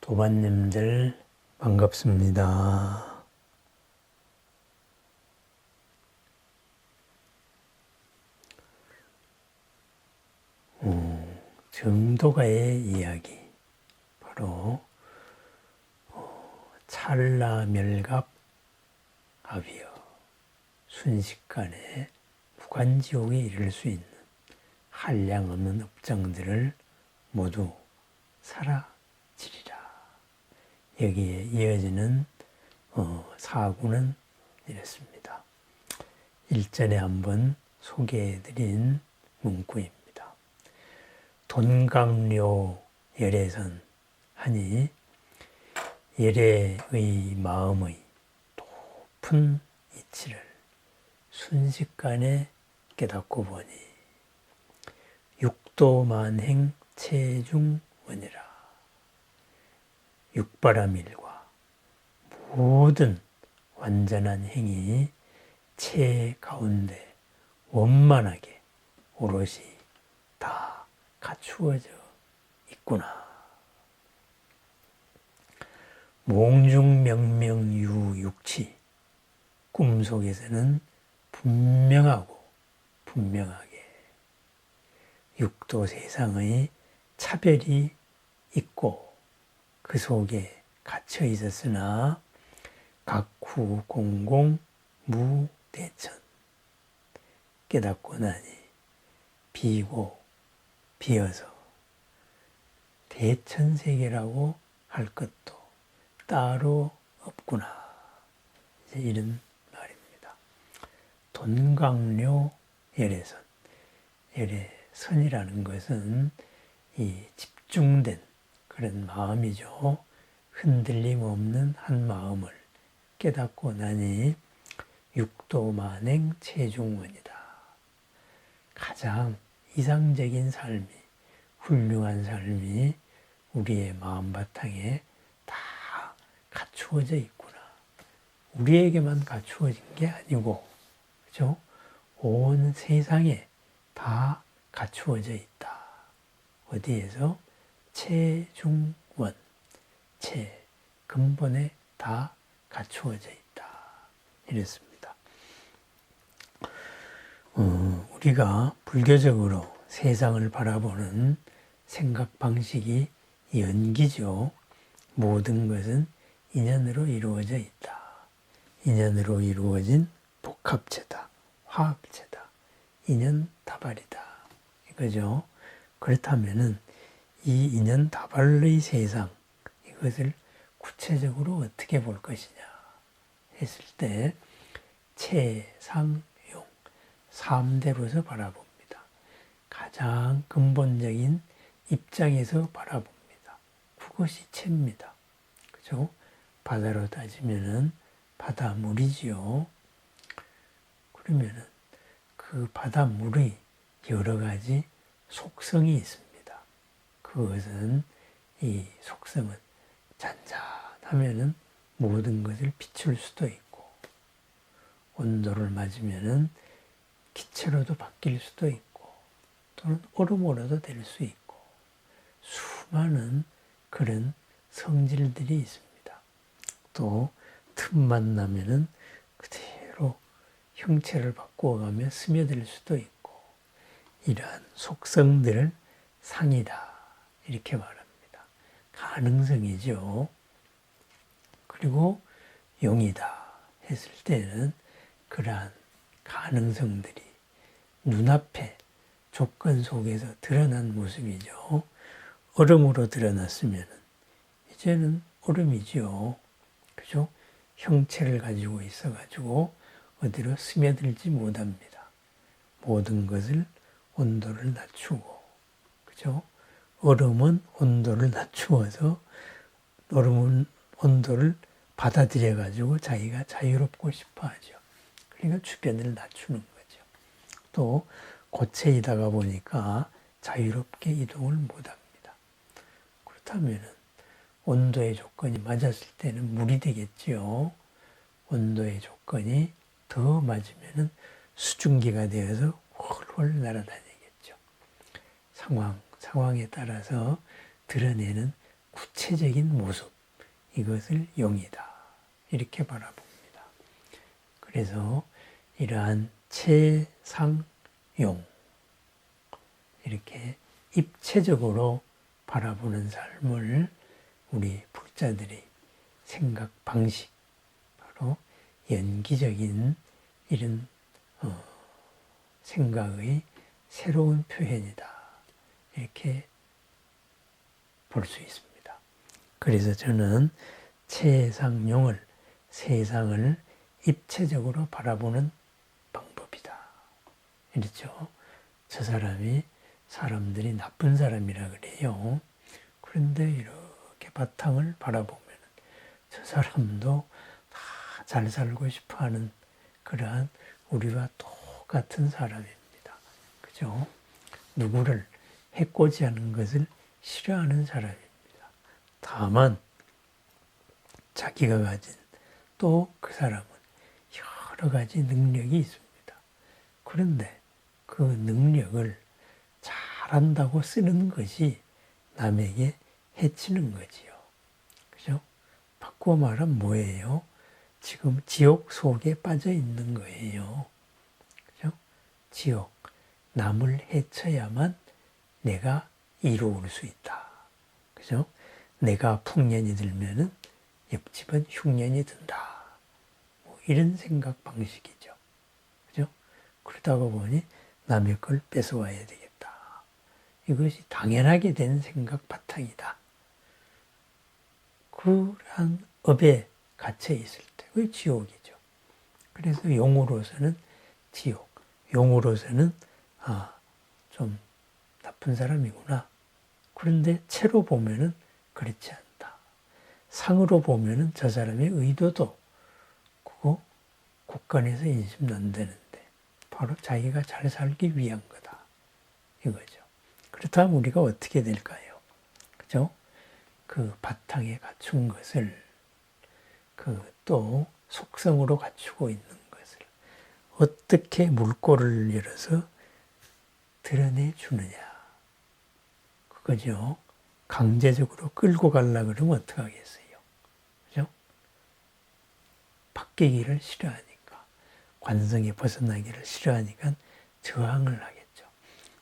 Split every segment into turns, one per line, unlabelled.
도반님들 반갑습니다. 정도가의 이야기, 바로 찰나멸갑 아비여 순식간에 무간지옥에 이를 수 있는 한량없는 업장들을 모두 사라지리라. 여기에 이어지는 사구는 이렇습니다. 일전에 한번 소개해드린 문구입니다. 돈강료 열애선 하니 열애의 마음의 높은 이치를 순식간에 깨닫고 보니 육도만행 체중원이라. 육바라밀과 모든 완전한 행이 체 가운데 원만하게 오롯이 다 갖추어져 있구나. 몽중명명유육치, 꿈속에서는 분명하고 분명하게 육도 세상의 차별이 있고 그 속에 갇혀 있었으나 각후 공공 무대천, 깨닫고 나니 비고 비어서 대천세계라고 할 것도 따로 없구나. 이제 이런 말입니다. 돈강료 열애선, 열애선이라는 것은 이 집중된 그런 마음이죠. 흔들림 없는 한 마음을 깨닫고 나니 육도만행 체중원이다. 가장 이상적인 삶이, 훌륭한 삶이 우리의 마음바탕에 다 갖추어져 있구나. 우리에게만 갖추어진 게 아니고, 그죠? 온 세상에 다 갖추어져 있다. 어디에서? 체중원, 체, 근본에 다 갖추어져 있다. 이랬습니다. 우리가 불교적으로 세상을 바라보는 생각 방식이 연기죠. 모든 것은 인연으로 이루어져 있다. 인연으로 이루어진 복합체다. 화합체다. 인연다발이다. 이거죠. 그렇다면은 이 인연다발의 세상, 이것을 구체적으로 어떻게 볼 것이냐 했을 때 체상용 3대로서 바라봅니다. 가장 근본적인 입장에서 바라봅니다. 그것이 체입니다. 그죠? 바다로 따지면은 바다물이지요. 그러면은 그 바다물의 여러 가지 속성이 있습니다. 그것은, 이 속성은 잔잔하면은 모든 것을 비출 수도 있고, 온도를 맞으면은 기체로도 바뀔 수도 있고, 또는 얼음으로도 될 수 있고, 수많은 그런 성질들이 있습니다. 또 틈만 나면은 그대로 형체를 바꾸어가며 스며들 수도 있고, 이러한 속성들을 상이다 이렇게 말합니다. 가능성이죠. 그리고 용이다 했을 때는 그러한 가능성들이 눈앞에 조건 속에서 드러난 모습이죠. 얼음으로 드러났으면 이제는 얼음이죠. 그죠? 형체를 가지고 있어가지고 어디로 스며들지 못합니다. 모든 것을 온도를 낮추고, 그죠? 얼음은 온도를 낮추어서 얼음은 온도를 받아들여가지고 자기가 자유롭고 싶어 하죠. 그러니까 주변을 낮추는 거죠. 또 고체이다가 보니까 자유롭게 이동을 못합니다. 그렇다면 온도의 조건이 맞았을 때는 물이 되겠지요. 온도의 조건이 더 맞으면 수증기가 되어서 훨훨 날아다니겠죠. 상황에 따라서 드러내는 구체적인 모습, 이것을 용이다. 이렇게 바라봅니다. 그래서 이러한 체상용, 이렇게 입체적으로 바라보는 삶을 우리 불자들이 생각 방식, 바로 연기적인 이런 생각의 새로운 표현이다. 이렇게 볼 수 있습니다. 그래서 저는 체상용을, 세상을 입체적으로 바라보는 방법이다. 이렇죠. 저 사람이 사람들이 나쁜 사람이라 그래요. 그런데 이렇게 바탕을 바라보면 저 사람도 다 잘 살고 싶어 하는 그러한 우리와 똑같은 사람입니다. 그죠? 누구를 해코지하는 것을 싫어하는 사람입니다. 다만 자기가 가진 또 그 사람은 여러 가지 능력이 있습니다. 그런데 그 능력을 잘한다고 쓰는 것이 남에게 해치는 거지요. 그죠? 바꾸어 말하면 뭐예요? 지금 지옥 속에 빠져 있는 거예요. 그죠? 지옥. 남을 해쳐야만 내가 이로울 수 있다. 그죠? 내가 풍년이 들면은 옆집은 흉년이 든다. 뭐 이런 생각 방식이죠. 그죠? 그러다가 보니 남의 걸 뺏어와야 되겠다. 이것이 당연하게 된 생각 바탕이다. 그러한 업에 갇혀 있을 때, 그게 지옥이죠. 그래서 용으로서는 지옥, 용으로서는 좀 나쁜 사람이구나. 그런데 채로 보면은 그렇지 않다. 상으로 보면은 저 사람의 의도도 그거 국간에서 인심난다는데 바로 자기가 잘 살기 위한 거다. 이거죠. 그렇다면 우리가 어떻게 될까요? 그죠? 그 바탕에 갖춘 것을 또 속성으로 갖추고 있는 것을 어떻게 물꼬를 열어서 드러내주느냐. 그거죠. 강제적으로 끌고 가려고 그러면 어떡하겠어요. 그죠? 바뀌기를 싫어하니까, 관성에 벗어나기를 싫어하니까 저항을 하겠죠.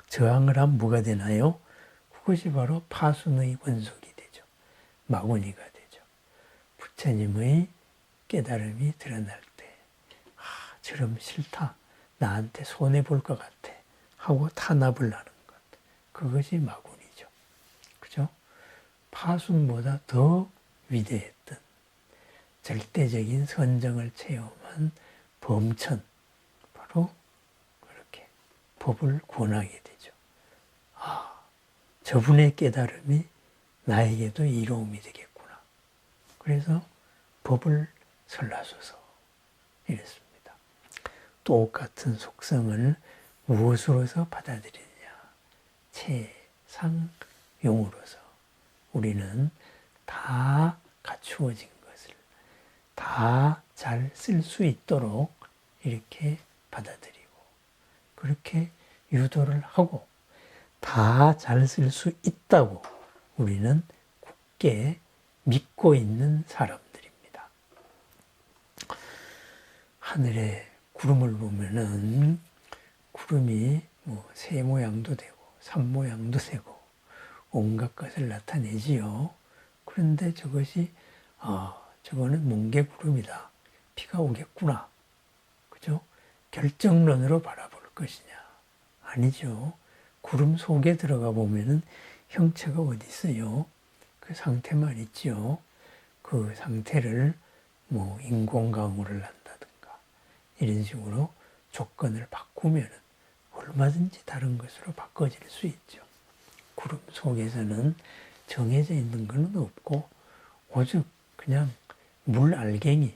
저항을 하면 뭐가 되나요? 그것이 바로 파순의 원속이 되죠. 마구니가 되죠. 부처님의 깨달음이 드러날 때, 저럼 싫다. 나한테 손해볼 것 같아. 하고 탄압을 하는 것. 그것이 마구니죠. 그죠? 파순보다 더 위대했던 절대적인 선정을 체험한 범천, 바로 그렇게 법을 권하게 되죠. 저분의 깨달음이 나에게도 이로움이 되겠구나. 그래서 법을 설하소서 이랬습니다. 똑같은 속성을 무엇으로서 받아들이느냐. 체상용으로서 우리는 다 갖추어진 것을 다 잘 쓸 수 있도록 이렇게 받아들이고 그렇게 유도를 하고 다 잘 쓸 수 있다고 우리는 굳게 믿고 있는 사람들입니다. 하늘에 구름을 보면은 구름이 새 모양도 되고 산 모양도 되고 온갖 것을 나타내지요. 그런데 저것이 저거는 뭉게구름이다. 비가 오겠구나. 그죠? 결정론으로 바라볼 것이냐? 아니죠. 구름 속에 들어가 보면은 형체가 어디 있어요? 그 상태만 있죠. 그 상태를 인공강우를 한다든가 이런 식으로 조건을 바꾸면은 얼마든지 다른 것으로 바꿔질 수 있죠. 구름 속에서는 정해져 있는 것은 없고 오직 그냥 물 알갱이,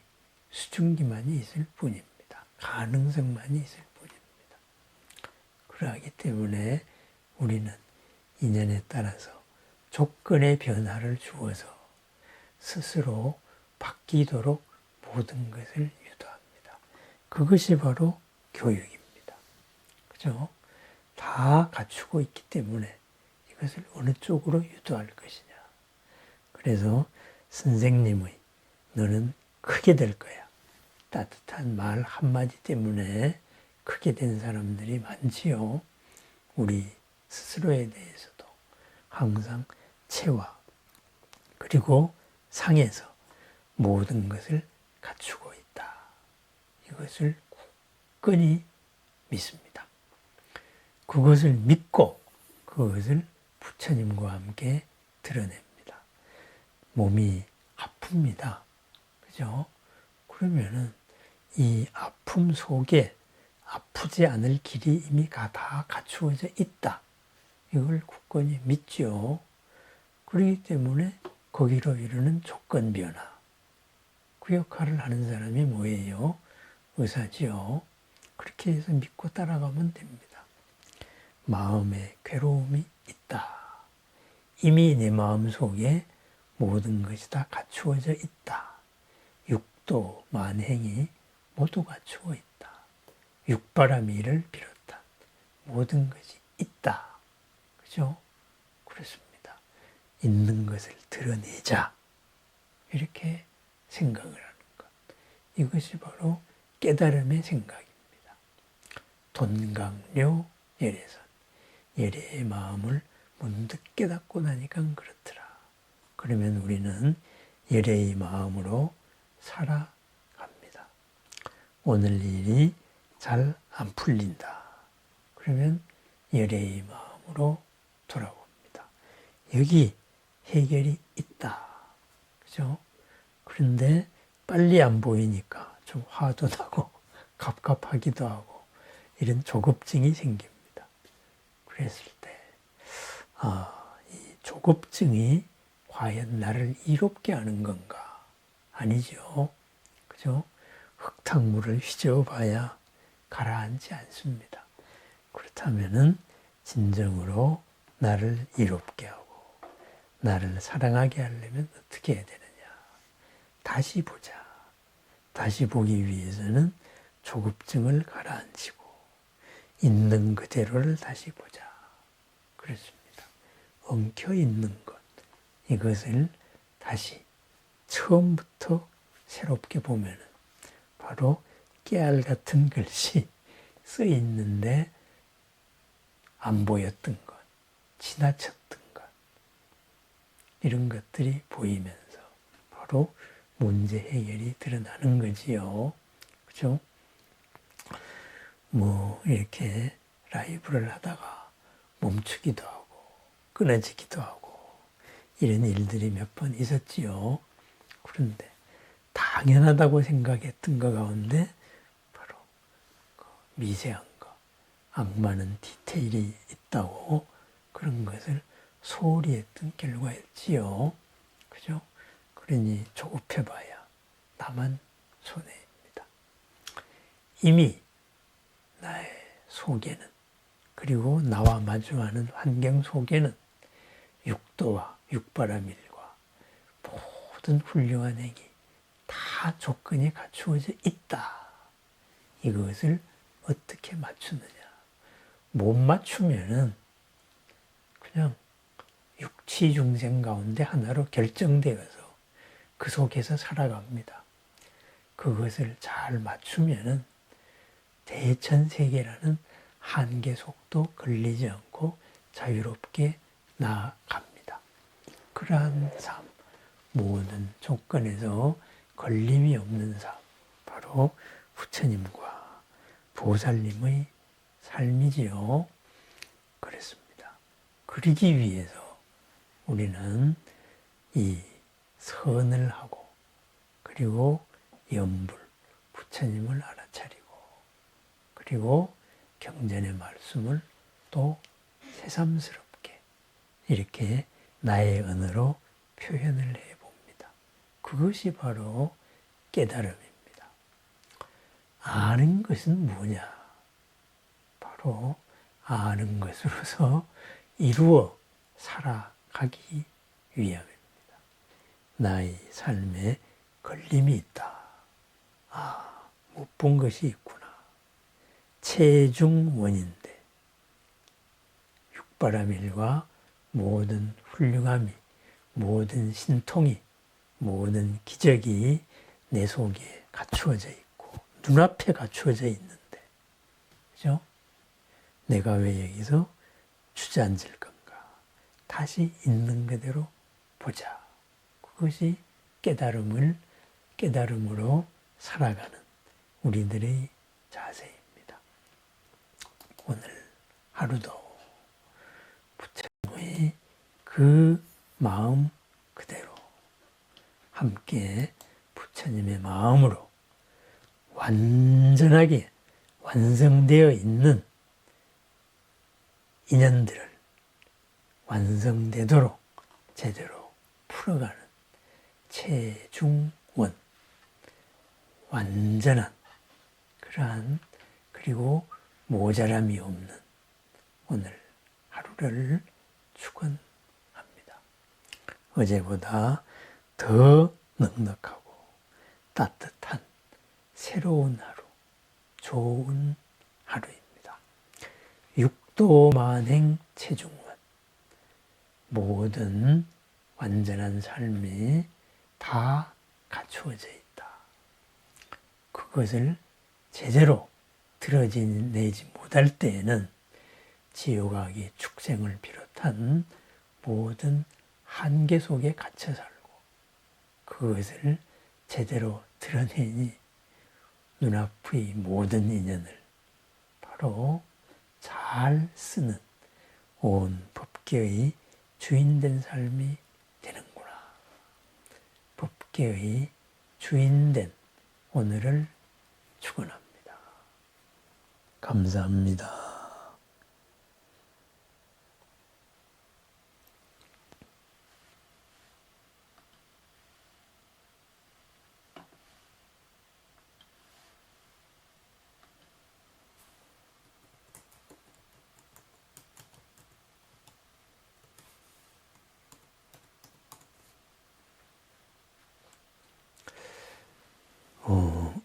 수증기만이 있을 뿐입니다. 가능성만이 있을 뿐입니다. 그러하기 때문에 우리는 인연에 따라서 조건의 변화를 주어서 스스로 바뀌도록 모든 것을 유도합니다. 그것이 바로 교육입니다. 그죠? 다 갖추고 있기 때문에 이것을 어느 쪽으로 유도할 것이냐. 그래서 선생님의 너는 크게 될 거야. 따뜻한 말 한마디 때문에 크게 된 사람들이 많지요. 우리 스스로에 대해서도 항상 체와 그리고 상에서 모든 것을 갖추고 있다. 이것을 굳건히 믿습니다. 그것을 믿고 그것을 부처님과 함께 드러냅니다. 몸이 아픕니다. 그죠? 그러면은 이 아픔 속에 아프지 않을 길이 이미 다 갖추어져 있다. 이걸 굳건히 믿죠. 그렇기 때문에 거기로 이르는 조건 변화. 그 역할을 하는 사람이 뭐예요? 의사지요. 그렇게 해서 믿고 따라가면 됩니다. 마음에 괴로움이 있다. 이미 내 마음 속에 모든 것이 다 갖추어져 있다. 육도, 만행이 모두 갖추어 있다. 육바라밀을 비롯한 모든 것이 있다. 그죠? 그렇습니다. 있는 것을 드러내자. 이렇게 생각을 하는 것. 이것이 바로 깨달음의 생각입니다. 돈강료 예래선. 예래의 마음을 문득 깨닫고 나니까 그렇더라. 그러면 우리는 예래의 마음으로 살아갑니다. 오늘 일이 잘 안 풀린다. 그러면 예래의 마음으로 돌아옵니다. 여기 해결이 있다. 그죠? 그런데 빨리 안 보이니까 좀 화도 나고 갑갑하기도 하고 이런 조급증이 생깁니다. 그랬을 때, 이 조급증이 과연 나를 이롭게 하는 건가? 아니죠. 그죠? 흙탕물을 휘저어 봐야 가라앉지 않습니다. 그렇다면은 진정으로 나를 이롭게 하고 나를 사랑하게 하려면 어떻게 해야 되느냐? 다시 보자. 다시 보기 위해서는 조급증을 가라앉히고 있는 그대로를 다시 보자. 그렇습니다. 엉켜 있는 것. 이것을 다시 처음부터 새롭게 보면은 바로 깨알 같은 글씨 써 있는데 안 보였던 것, 지나쳤던 것, 이런 것들이 보이면서 바로 문제 해결이 드러나는 거지요. 그죠? 이렇게 라이브를 하다가 멈추기도 하고, 끊어지기도 하고, 이런 일들이 몇 번 있었지요. 그런데 당연하다고 생각했던 것 가운데 바로 그 미세한 거, 악마는 디테일이 있다고 그런 것을 소홀히 했던 결과였지요. 그죠? 그러니 조급해봐야 나만 손해입니다. 이미 나의 속에는 그리고 나와 마주하는 환경 속에는 육도와 육바라밀과 모든 훌륭한 행위 다 조건이 갖추어져 있다. 이것을 어떻게 맞추느냐. 못 맞추면은 그냥 육치 중생 가운데 하나로 결정되어서 그 속에서 살아갑니다. 그것을 잘 맞추면은 대천세계라는 한계 속도 걸리지 않고 자유롭게 나아갑니다. 그러한 삶, 모든 조건에서 걸림이 없는 삶, 바로 부처님과 보살님의 삶이지요. 그렇습니다. 그러기 위해서 우리는 이 선을 하고 그리고 염불, 부처님을 알아차리고 그리고 경전의 말씀을 또 새삼스럽게 이렇게 나의 언어로 표현을 해봅니다. 그것이 바로 깨달음입니다. 아는 것은 뭐냐? 바로 아는 것으로서 이루어 살아가기 위함입니다. 나의 삶에 걸림이 있다. 못 본 것이 있구나. 체중 원인데 육바라밀과 모든 훌륭함이 모든 신통이, 모든 기적이 내 속에 갖추어져 있고 눈앞에 갖추어져 있는데, 그죠? 내가 왜 여기서 주저앉을 건가? 다시 있는 그대로 보자. 그것이 깨달음으로 살아가는 우리들의 자세입니다. 오늘 하루도 부처님의 그 마음 그대로 함께 부처님의 마음으로 완전하게 완성되어 있는 인연들을 완성되도록 제대로 풀어가는 체중원, 완전한 그러한, 그리고 모자람이 없는 오늘 하루를 축원합니다. 어제보다 더 넉넉하고 따뜻한 새로운 하루, 좋은 하루입니다. 육도만행 체중원, 모든 완전한 삶이 다 갖추어져 있다. 그것을 제대로 드러내지 못할 때에는 지옥악의 축생을 비롯한 모든 한계 속에 갇혀 살고, 그것을 제대로 드러내니 눈앞의 모든 인연을 바로 잘 쓰는 온 법계의 주인된 삶이 되는구나. 법계의 주인된 오늘을 축원합니다. 감사합니다.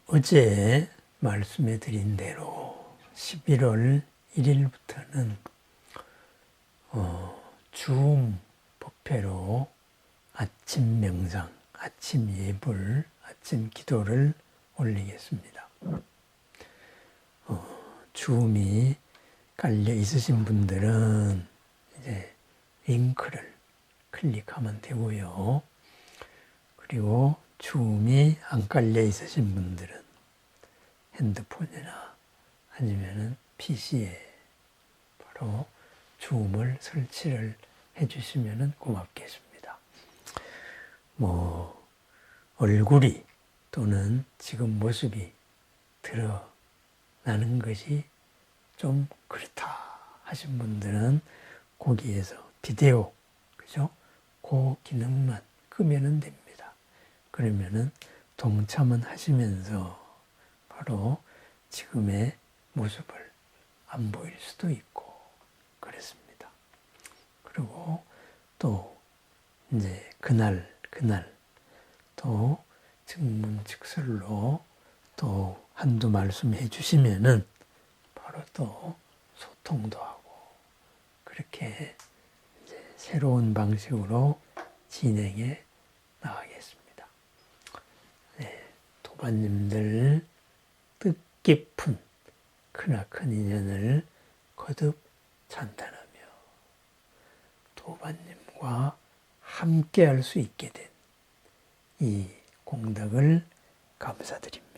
어제 말씀해 드린 대로 11월 1일부터는 주음 법회로 아침 명상, 아침 예불, 아침 기도를 올리겠습니다. 주음이 깔려 있으신 분들은 이제 링크를 클릭하면 되고요. 그리고 주음이 안 깔려 있으신 분들은 핸드폰이나 아니면은 PC에 바로 주음을 설치를 해주시면 고맙겠습니다. 얼굴이 또는 지금 모습이 드러나는 것이 좀 그렇다 하신 분들은 거기에서 비디오, 그죠? 그 기능만 끄면은 됩니다. 그러면은 동참은 하시면서 바로 지금의 모습을 안 보일 수도 있고 그렇습니다. 그리고 또 이제 그날 또 즉문즉설로 또 한두 말씀 해주시면은 바로 또 소통도 하고 그렇게 이제 새로운 방식으로 진행해 나가겠습니다. 네, 도반님들 뜻깊은 크나큰 인연을 거듭 찬탄하며 도반님과 함께 할 수 있게 된 이 공덕을 감사드립니다.